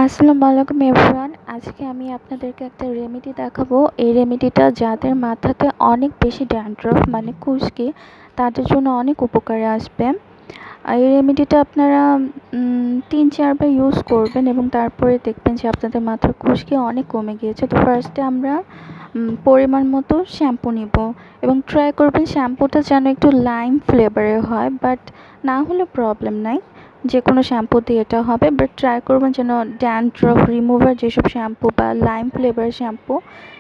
আসসালামু আলাইকুম এভরিওয়ান। আজকে আমি আপনাদেরকে একটা রেমেডি দেখাবো। এই রেমেডিটা যাদের মাথাতে অনেক বেশি ড্যান্ড্রফ মানে খুশকি, তাদের জন্য অনেক উপকারে আসবে। এই রেমেডিটা আপনারা ৩-৪ বার ইউজ করবেন এবং তারপরে দেখবেন যে আপনাদের মাথার খুশকি অনেক কমে গিয়েছে। তো ফার্স্টে আমরা পরিমাণ মতো শ্যাম্পু নিব এবং ট্রাই করবেন শ্যাম্পুটা যেন একটু লাইম ফ্লেভারের হয়, বাট না হলে প্রবলেম নাই, যে কোনো শ্যাম্পু দিয়ে এটা হবে। বাট ট্রাই করবেন যেন ড্যান্ড্রফ রিমুভার যেসব শ্যাম্পু বা লাইম ফ্লেভার শ্যাম্পু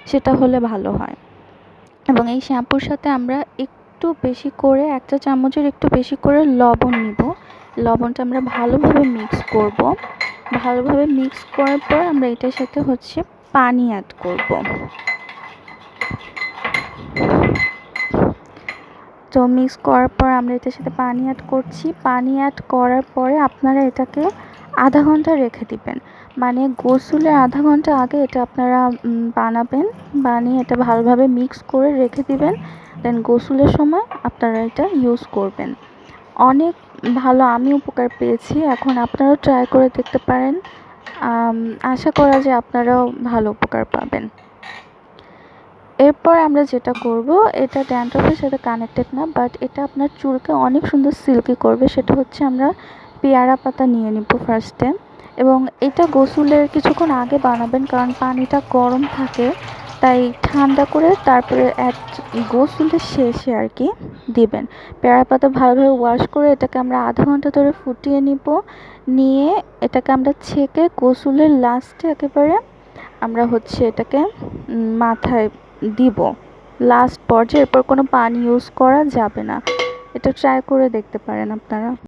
সেটা হলে ভালো হয়। এবং এই শ্যাম্পুর সাথে আমরা একটু বেশি করে ১ চা চামচের একটু বেশি করে লবণ নিব। লবণটা আমরা ভালোভাবে মিক্স করব। ভালোভাবে মিক্স করার পর আমরা এটার সাথে পানি অ্যাড করব। তো মিক্স করার পর আমরা এটার সাথে পানি অ্যাড করছি। পানি অ্যাড করার পরে আপনারা এটাকে আধা ঘন্টা রেখে দিবেন। মানে গোসলের আধা ঘন্টা আগে এটা আপনারা বানাবেন, বানিয়ে এটা ভালোভাবে মিক্স করে রেখে দিবেন। দেন গোসলের সময় আপনারা এটা ইউজ করবেন। অনেক ভালো আমি উপকার পেয়েছি। এখন আপনারাও ট্রাই করে দেখতে পারেন। আশা করা যায় আপনারাও ভালো উপকার পাবেন। এরপর আমরা যেটা করব, এটা ড্যান্ড্রফের সাথে কানেক্টেড না, বাট এটা আপনার চুলকে অনেক সুন্দর সিল্কি করবে। সেটা হচ্ছে আমরা পেয়ারা পাতা নিয়ে নিব ফার্স্টে, এবং এটা গোসলের কিছুক্ষণ আগে বানাবেন, কারণ পানিটা গরম থাকে, তাই ঠান্ডা করে তারপরে গোসলের শেষে আর কি দিবেন। পেয়ারা পাতা ভালোভাবে ওয়াশ করে এটাকে আমরা আধা ঘন্টা ধরে ফুটিয়ে নিয়ে এটাকে আমরা ছেঁকে গোসলের লাস্টে একেবারে আমরা এটাকে মাথায় দিব লাস্ট পর্যায়ে। এরপর কোনো পানি ইউজ করা যাবে না। এটা ট্রাই করে দেখতে পারেন আপনারা।